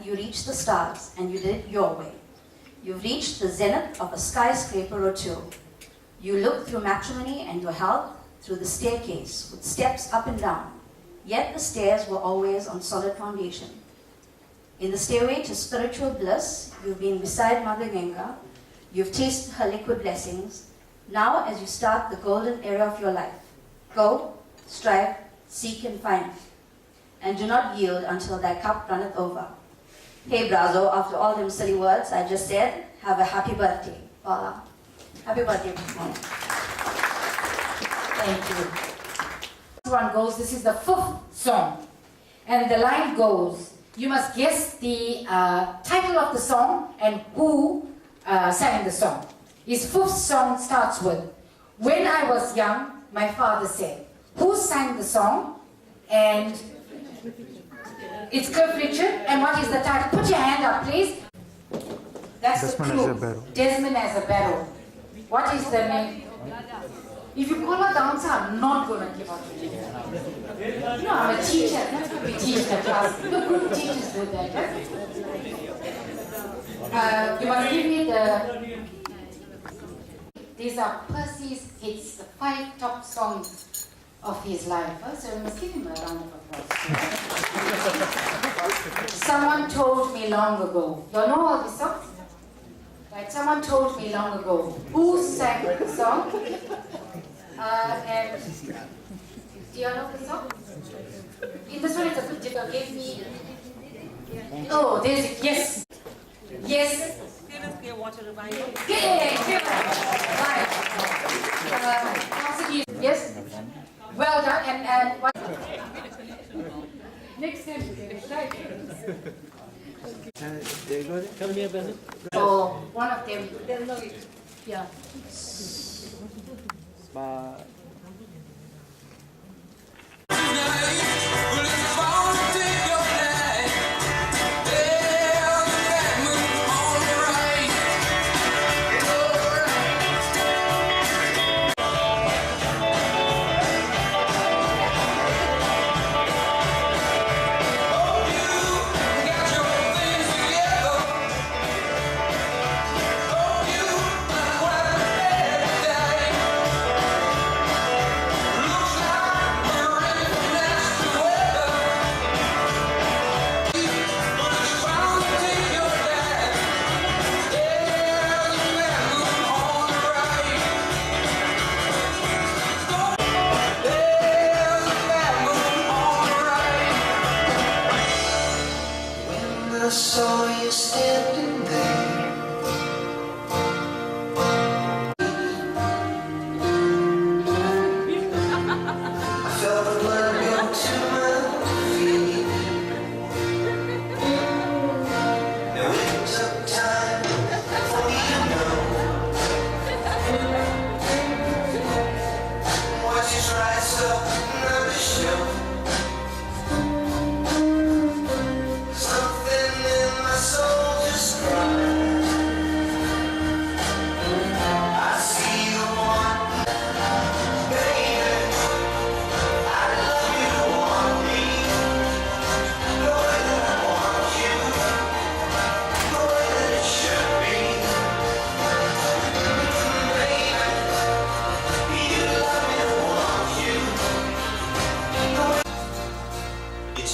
you reached the stars, and you did it your way. You've reached the zenith of a skyscraper or two. You look through matrimony and your health through the staircase with steps up and down, yet the stairs were always on solid foundation. In the stairway to spiritual bliss, you've been beside Mother Ganga, you've tasted her liquid blessings. Now as you start the golden era of your life, go, strive, seek and find, and do not yield until thy cup runneth over. Hey Brazo, after all them silly words I just said, have a happy birthday, Bala. Happy birthday, Mom. Thank you. This one goes, this is the 5th song. And the line goes, you must guess the title of the song and who sang the song. His 5th song starts with, when I was young, my father said. Who sang the song? And it's Cliff Richard. And what is the title? Put your hand up, please. That's Desmond the clue. Azabero. Desmond Azabero. What is the name? If you call a dancer, I'm not going to give out the name. You know, I'm a teacher. That's what we teach the class. The good teachers do that. You must give me the... These are Percy's hits, the 5 top songs of his life. So we must give him a round of applause. Someone told me long ago. You know all these songs? Right, someone told me long ago. Who sang the song? And do you know the song? This one is a good jigger. Give me. Oh, there's it. Yes. Yes. Yes. Well done. And what? Next time. So one of them. Yeah. I saw you standing there. I felt the blood go to my feet. Now it took time for me to know what you tried so not to show.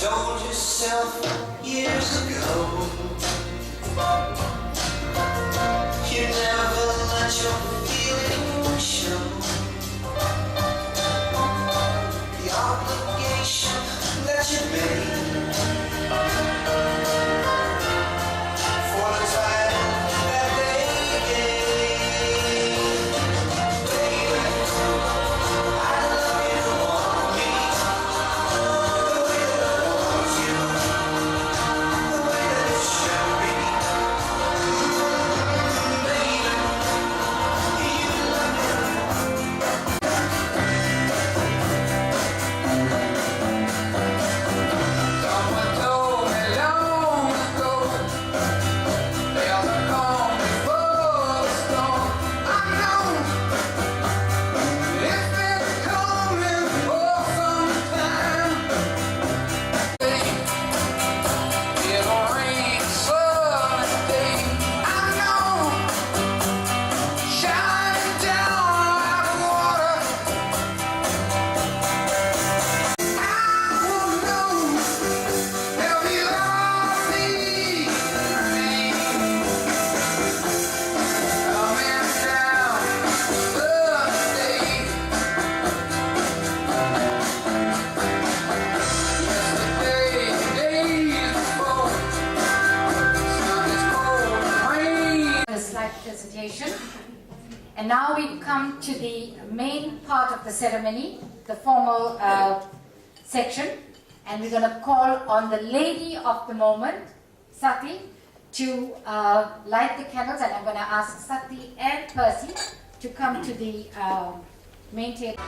Told yourself years ago you never let your feelings show. The obligation that you made for the title that they gave. Baby, I love you to want me. The way that I want you, the way that it invitation. And now we come to the main part of the ceremony, the formal section. And we're going to call on the lady of the moment, Sati, to light the candles. And I'm going to ask Sati and Percy to come to the main table.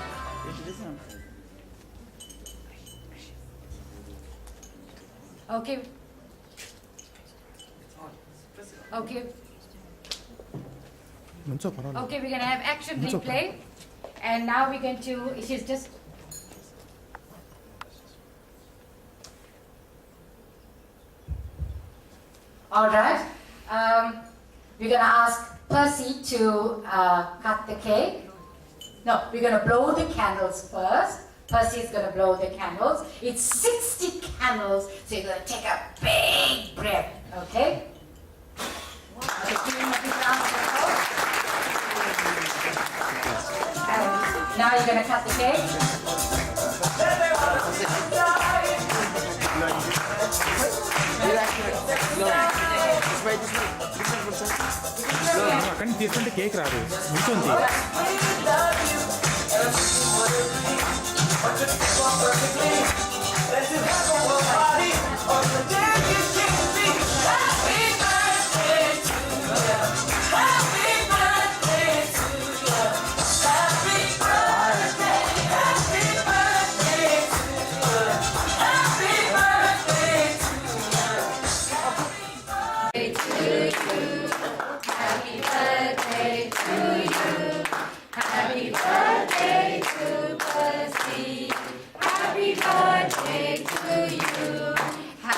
Okay. Okay. Okay, we're going to have action replay. And now we're going to, she's just. All right. We're going to ask Percy to cut the cake. No, we're going to blow the candles first. Percy is going to blow the candles. It's 60 candles, so you're going to take a big breath, okay? Now you're going to cut the cake. అక్కడ తీసుకుంటే cake రాదు ఉంటుంది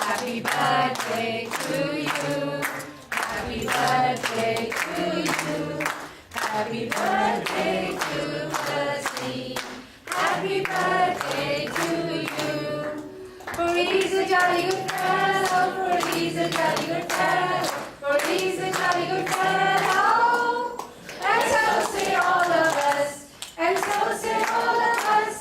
Happy birthday to you. Happy birthday to you. Happy birthday to Percy. Happy birthday to you. For he's a jolly good fellow. For he's a jolly good fellow. For he's a jolly good fellow. And so say all of us. And so say all of us.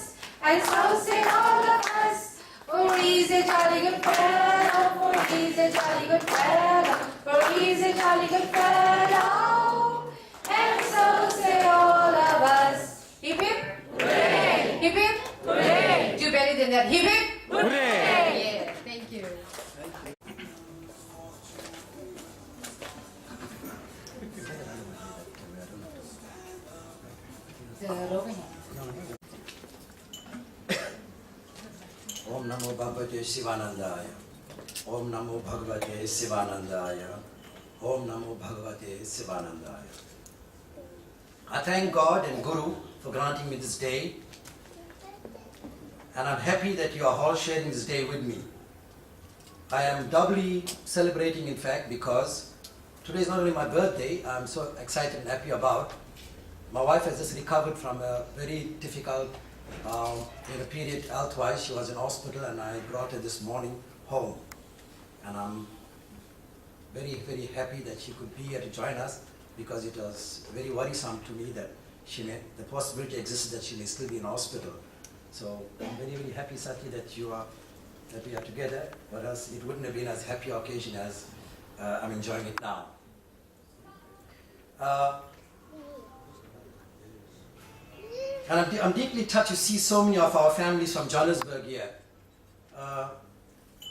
And so say all of us. For he's a jolly good fellow, for he's a jolly good fellow, for he's a jolly good fellow. And so say all of us. Hip hip, hooray! Hip hip, hooray! Do better than that. Hip hip, hooray! Yeah, thank you. Om Namo Bhagavate Sivanandaya. Om Namo Bhagavate Sivanandaya. Om Namo Bhagavate Sivanandaya. I thank God and Guru for granting me this day. And I'm happy that you are all sharing this day with me. I am doubly celebrating, in fact, because today is not only my birthday, I'm so excited and happy about. My wife has just recovered from a very difficult period health-wise. She was in hospital and I brought her this morning home. And I'm very, very happy that she could be here to join us because it was very worrisome to me that the possibility existed that she may still be in hospital. So I'm very, very happy, Sati, that we are together, but else it wouldn't have been as happy an occasion as I'm enjoying it now. And I'm deeply touched to see so many of our families from Johannesburg here.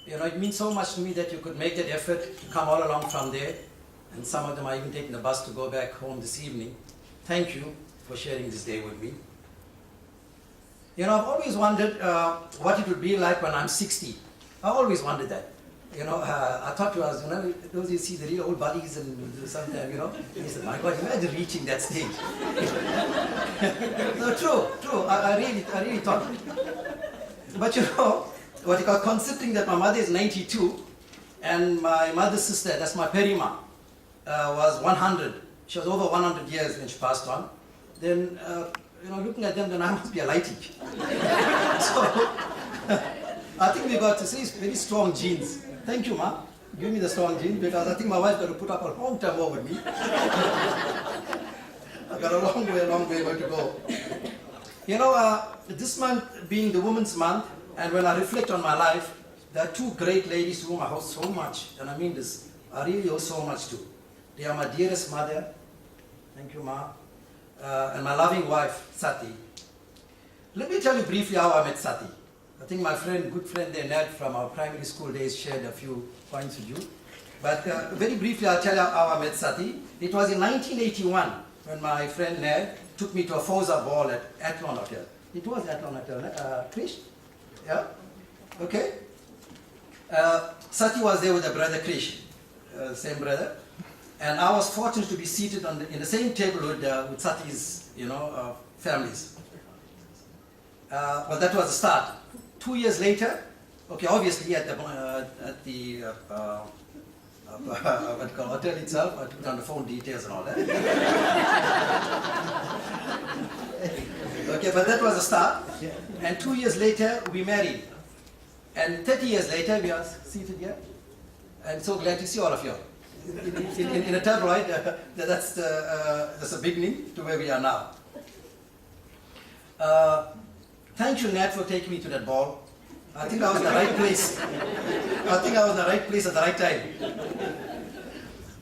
It means so much to me that you could make that effort to come all along from there. And some of them are even taking the bus to go back home this evening. Thank you for sharing this day with me. I've always wondered what it would be like when I'm 60. I always wondered that. I thought to us, those you see the real old buddies and sometimes, and he said, my God, imagine reaching that stage. No, true. I really thought. But what you call, considering that my mother is 92 and my mother's sister, that's my Perima, was 100. She was over 100 years when she passed on. Then, looking at them, then I must be a lightie. So, I think we got to see very strong genes. Thank you, Ma. Give me the strong genes because I think my wife's got to put up a long time more with me. I've got a long way to go. This month being the Women's Month, and when I reflect on my life, there are two great ladies to whom I owe so much, and I mean this, I really owe so much to. They are my dearest mother Thank you, Ma. And my loving wife, Sati. Let me tell you briefly how I met Sati. I think my good friend there, Ned, from our primary school days, shared a few points with you. But very briefly, I'll tell you how I met Sati. It was in 1981 when my friend Ned took me to a Fosa ball at Athlon Hotel. It was Athlon Hotel, Krish? Yeah? Okay. Sati was there with her brother Krish, same brother. And I was fortunate to be seated in the same table with Sati's, families. But that was the start. 2 years later, okay, obviously at the hotel itself, I took down the phone details and all that. Okay, but that was the start. And 2 years later, we married. And 30 years later, we are seated here. I'm so glad to see all of you. In a tabloid, that's a beginning to where we are now. Thank you, Nat, for taking me to that ball. I think I was in the right place. I think I was in the right place at the right time.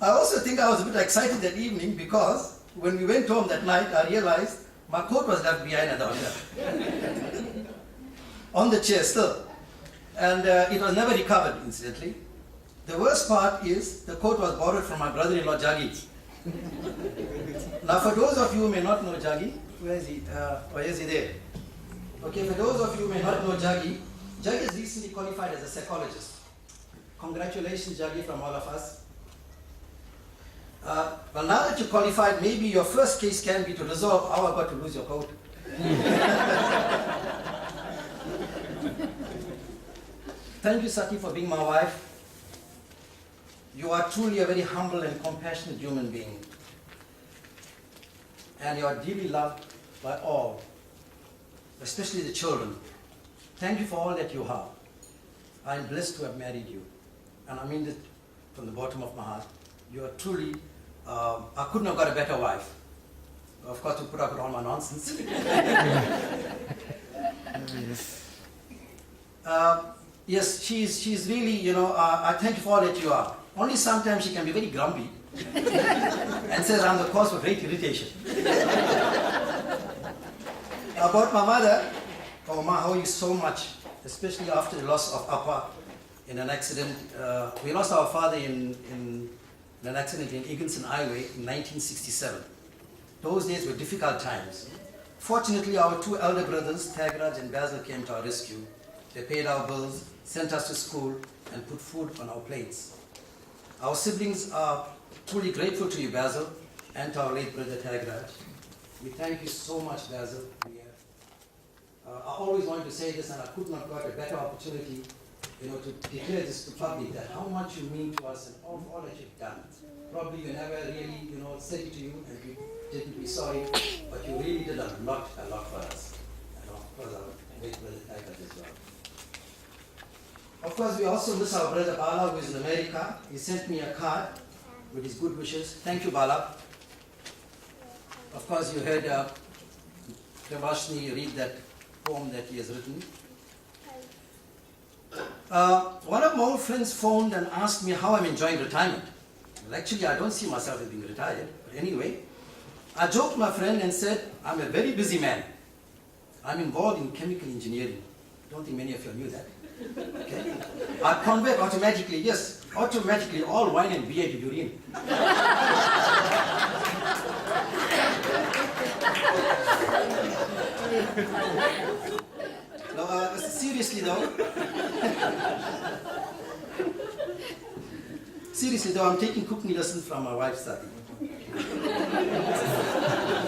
I also think I was a bit excited that evening because when we went home that night, I realized my coat was left behind at the hotel. On the chair still. And it was never recovered, incidentally. The worst part is the coat was borrowed from my brother-in-law, Jaggi. Now, for those of you who may not know Jaggi, where is he? Is he there? Okay, for those of you who may not know Jaggi, Jaggi is recently qualified as a psychologist. Congratulations, Jaggi, from all of us. Well, now that you're qualified, maybe your first case can be to resolve how I got to lose your coat. Thank you, Sati, for being my wife. You are truly a very humble and compassionate human being. And you are dearly loved by all, especially the children. Thank you for all that you are. I am blessed to have married you. And I mean it from the bottom of my heart. You are truly, I couldn't have got a better wife. Of course, to put up with all my nonsense. Yes, she's really, I thank you for all that you are. Only sometimes she can be very grumpy and says I'm the cause for great irritation. About my mother, oh Ma, how you so much, especially after the loss of Appa in an accident. We lost our father in an accident in Eganson Highway in 1967. Those days were difficult times. Fortunately, our two elder brothers, Thagraj and Basil, came to our rescue. They paid our bills, sent us to school, and put food on our plates. Our siblings are truly grateful to you, Basil, and to our late brother Thagraj. We thank you so much, Basil. I always wanted to say this, and I could not got a better opportunity, to declare this to public, that how much you mean to us and all that you've done. Probably you never really, said it to you, and we didn't be sorry, but you really did a lot for us. And of course, our late brother Thagraj as well. Of course, we also miss our brother Bala, who is in America. He sent me a card with his good wishes. Thank you, Bala. Of course, you heard Devashni read that poem that he has written. One of my old friends phoned and asked me how I'm enjoying retirement. Well, actually, I don't see myself as being retired. But anyway, I joked my friend and said, I'm a very busy man. I'm involved in chemical engineering. I don't think many of you knew that. Okay. I convert automatically, all wine and beer to urine. No, seriously though, I'm taking cooking lessons from my wife, Sati. You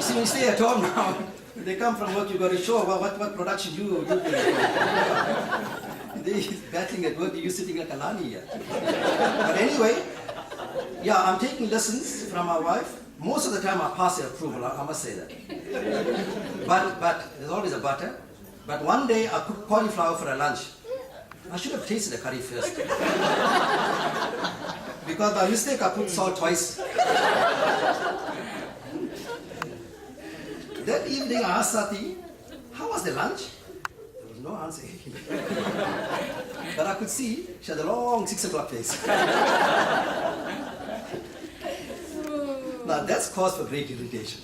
see, when you stay at home now, they come from work, you got to show what production you do. They're battling at work, you're sitting like a lani here. But anyway, yeah, I'm taking lessons from my wife. Most of the time I pass her approval, I must say that. But there's always a but. But one day I cooked cauliflower for a lunch. I should have tasted the curry first. Because by mistake I put salt twice. That evening I asked Sati, how was the lunch? There was no answer. But I could see she had a long 6 o'clock face. No, That's cause for great irritation.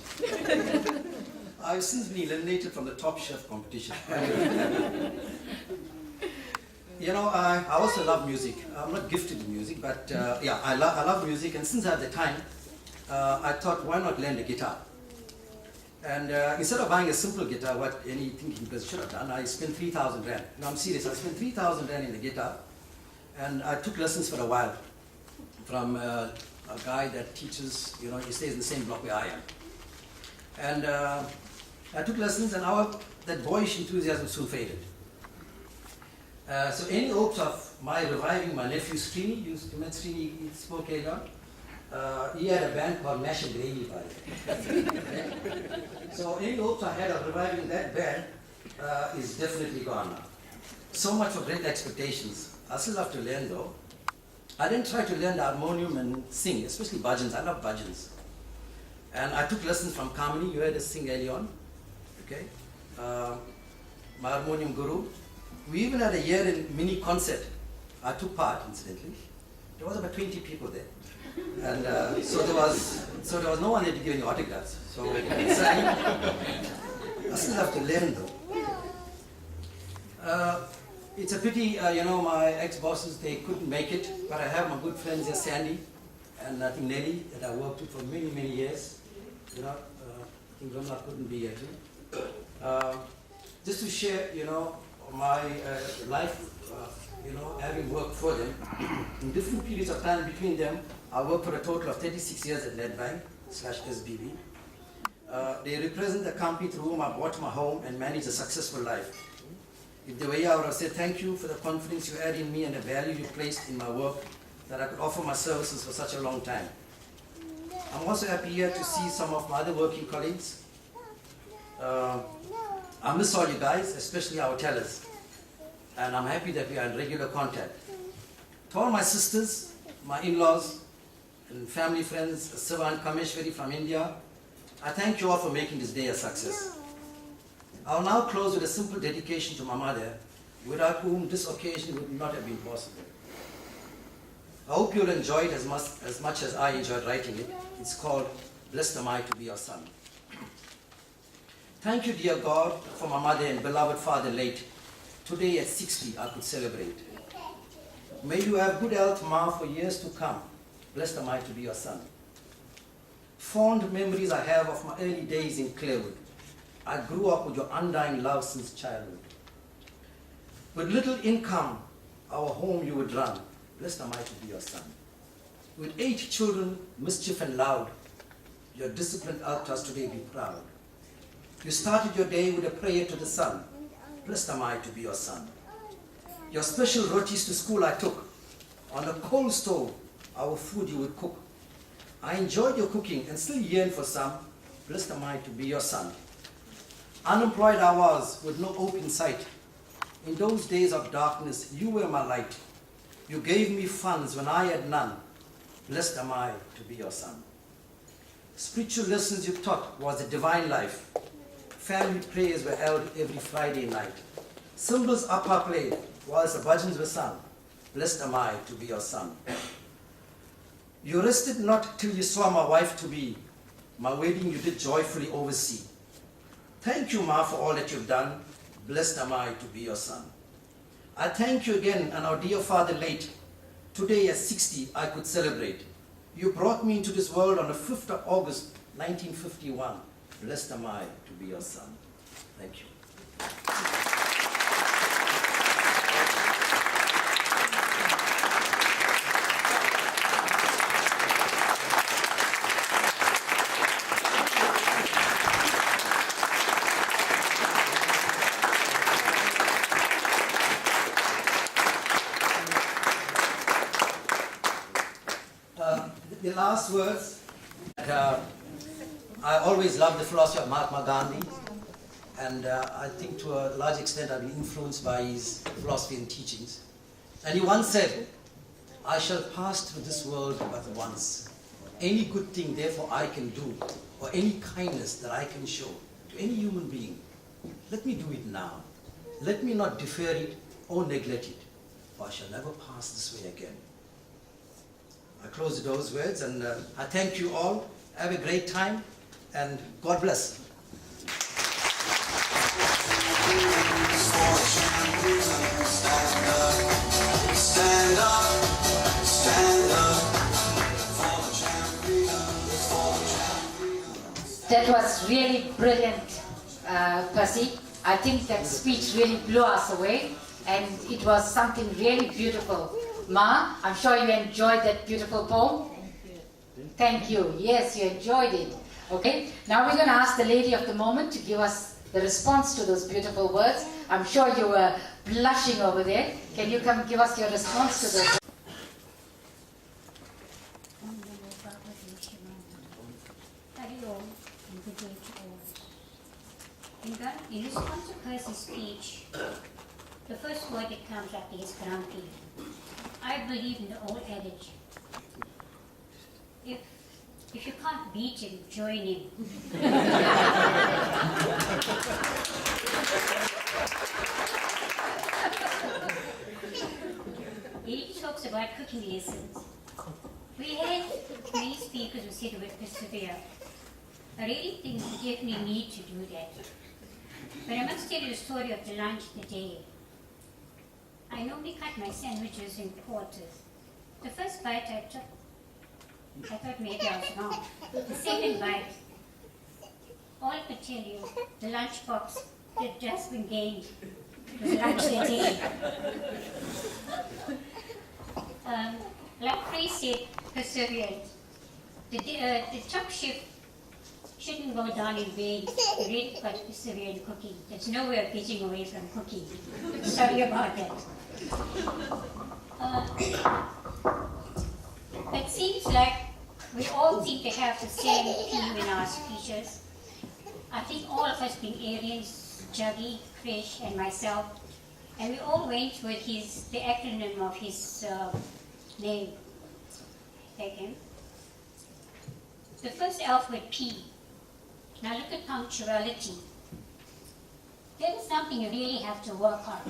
I've since been eliminated from the Top Chef competition. You know, I also love music. I'm not gifted in music, but yeah, I love music. And since I had the time, I thought, why not learn the guitar? And instead of buying a simple guitar, what any thinking person should have done, I spent 3,000 rand. No, I'm serious. I spent 3,000 rand in the guitar, and I took lessons for a while from a guy that teaches. You know, he stays in the same block where I am. And I took lessons, and that boyish enthusiasm soon faded. So any hopes of my reviving my nephew Srini, you met Srini, he spoke earlier. He had a band called Mash and Gravy, by the way. So any hopes I had of reviving that band is definitely gone now. So much for great expectations. I still have to learn though. I didn't try to learn the harmonium and sing, especially bhajans. I love bhajans. And I took lessons from Kamini, you heard us sing early on. Okay? My harmonium guru. We even had a year in mini concert. I took part, incidentally. There was about 20 people there. And so there was no one there to give any autographs. So I still have to learn though. It's a pity, you know, my ex-bosses, they couldn't make it, but I have my good friends here, Sandy, and I think Nelly, that I worked with for many, many years. You know, I think Ramla couldn't be here too. Just to share, you know, my life, you know, having worked for them, in different periods of time between them, I worked for a total of 36 years at Nedbank /SBB. They represent the company through whom I bought my home and managed a successful life. If they were here, I would have said thank you for the confidence you had in me and the value you placed in my work, that I could offer my services for such a long time. I'm also happy here to see some of my other working colleagues. I miss all you guys, especially our tellers. And I'm happy that we are in regular contact. To all my sisters, my in-laws, and family friends, Siva and Kameshwari from India, I thank you all for making this day a success. I'll now close with a simple dedication to my mother, without whom this occasion would not have been possible. I hope you'll enjoy it as much as I enjoyed writing it. It's called Blessed Am I to Be Your Son. Thank you, dear God, for my mother and beloved father late. Today at 60, I could celebrate. May you have good health, Ma, for years to come. Blessed am I to be your son. Fond memories I have of my early days in Clarewood. I grew up with your undying love since childhood. With little income, our home you would run. Blessed am I to be your son. With 8 children, mischief and loud, your disciplined outcast today be proud. You started your day with a prayer to the sun. Blessed am I to be your son. Your special rotis to school I took. On a coal stove, our food you would cook. I enjoyed your cooking and still yearn for some. Blessed am I to be your son. Unemployed I was with no hope in sight. In those days of darkness, you were my light. You gave me funds when I had none. Blessed am I to be your son. Spiritual lessons you taught was a divine life. Family prayers were held every Friday night. Cymbals upper played whilst the bhajans were sung. Blessed am I to be your son. You rested not till you saw my wife to be. My wedding you did joyfully oversee. Thank you, Ma, for all that you've done. Blessed am I to be your son. I thank you again and our dear father late. Today at 60 I could celebrate. You brought me into this world on the 5th of August 1951. Blessed am I to be your son. Thank you. The last words, I always loved the philosophy of Mahatma Gandhi, and I think to a large extent I've been influenced by his philosophy and teachings. And he once said, I shall pass through this world but once. Any good thing therefore I can do, or any kindness that I can show to any human being, let me do it now. Let me not defer it or neglect it, for I shall never pass this way again. I close with those words, and I thank you all Have a great time and God bless. Stand up, stand up for the champions, for the champions. That was really brilliant, Percy. I think that speech really blew us away, and it was something really beautiful. Ma, I'm sure you enjoyed that beautiful poem. Thank you. Yes, you enjoyed it. Okay, now we're going to ask the lady of the moment to give us the response to those beautiful words. I'm sure you were blushing over there. Can you come give us your response to those? Hari Om and good day to all. In response to Percy's speech, the first word that comes up is grumpy. I believe in the old adage, if you can't beat him, join him. He talks about cooking lessons. We had many speakers who said we would persevere. I really think we definitely need to do that. But I must tell you the story of the lunch today. I normally cut my sandwiches in quarters. The first bite I took, I thought maybe I was wrong. The second bite, all I could tell you, the lunchbox had just been gained. It was lunch today. Like Chris said, perseverance. The top shift shouldn't go down in vain. You really got to persevere in cooking. There's no way of getting away from cooking. Sorry about that. It seems like we all seem to have the same theme in our speeches. I think all of us being aliens, Juggy, Krish, and myself, and we all went with the acronym of his name. Take him. The first alphabet P. Now look at punctuality. That is something you really have to work on.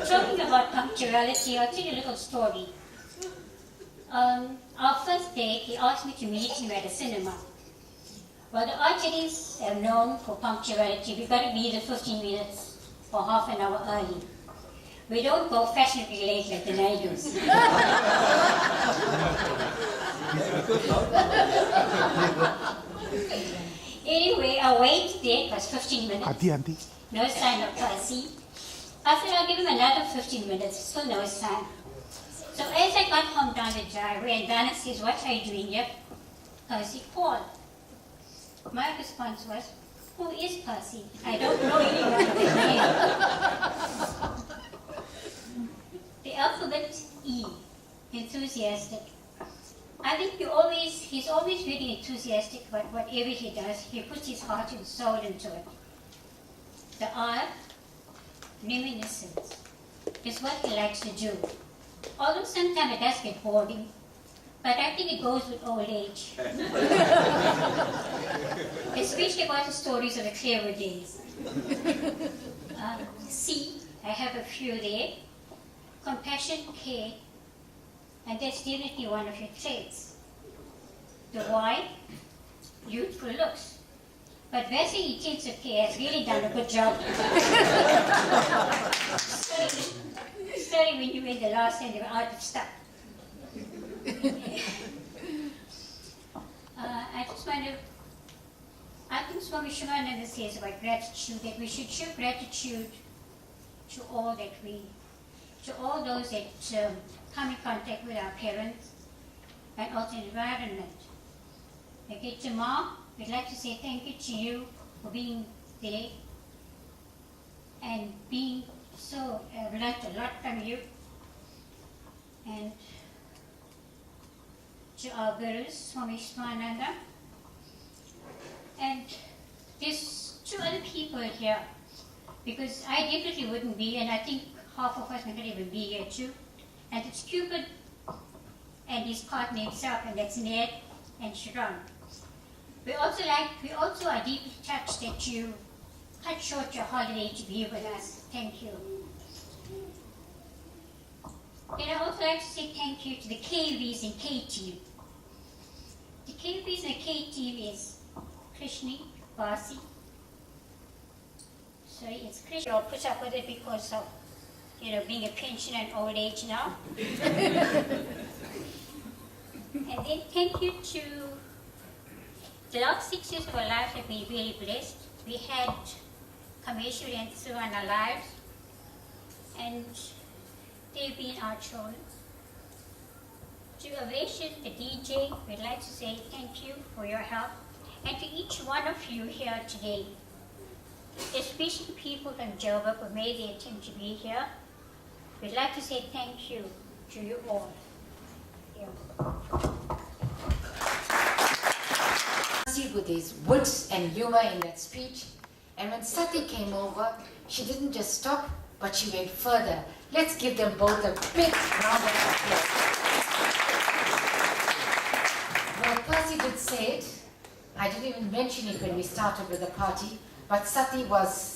Talking about punctuality, I'll tell you a little story. Our first date, he asked me to meet him at a cinema. Well, the Archeries are known for punctuality. We've got to be there 15 minutes or half an hour early. We don't go fashionably late like the Naidus. Anyway, our wait date was 15 minutes. No sign of Percy. I said I'll give him another 15 minutes, still no sign. So as I got home down the driveway and Dana says, "What are you doing here?" Percy called. My response was, "Who is Percy? I don't know anyone with his name." The alphabet E, enthusiastic. I think he's always really enthusiastic about whatever he does. He puts his heart and soul into it. The R, reminiscence, is what he likes to do. Although sometimes it does get boring, but I think it goes with old age. Especially about the stories of the clearer days. C, I have a few there. Compassion, care, and that's definitely one of your traits. The Y, youthful looks. But Vesey Intensive Care has really done a good job. Sorry when you were the last and you were out of stuff. I think Swami Shivananda says about gratitude, that we should show gratitude to all those that come in contact with our parents and also the environment. Okay, to Mom, we'd like to say thank you to you for being there and being so, we learned a lot from you. And to our gurus, Swami Shivananda. And there's two other people here, because I definitely wouldn't be, and I think half of us may not even be here too. And it's Cupid and his partner himself, and that's Ned and Sharon. We also are deeply touched that you cut short your holiday to be with us. Thank you. And I'd also like to say thank you to the KVs and K-Team. The KVs and the K-Team is Krishni, Vasi. Sorry, it's Krishni. I'll put up with it because of, being a pensioner and old age now. And then thank you to the last 6 years of our lives have been very blessed. We had Kameshwari and Sue in our lives, and they've been our children. To Avation, the DJ, we'd like to say thank you for your help, and to each one of you here today, especially people from Joburg who made the attempt to be here. We'd like to say thank you to you all. Yeah. With his wit and humor in that speech, and when Sati came over, she didn't just stop, but she went further. Let's give them both a big round of applause. Well, Percy did say it. I didn't even mention it when we started with the party, but Sati was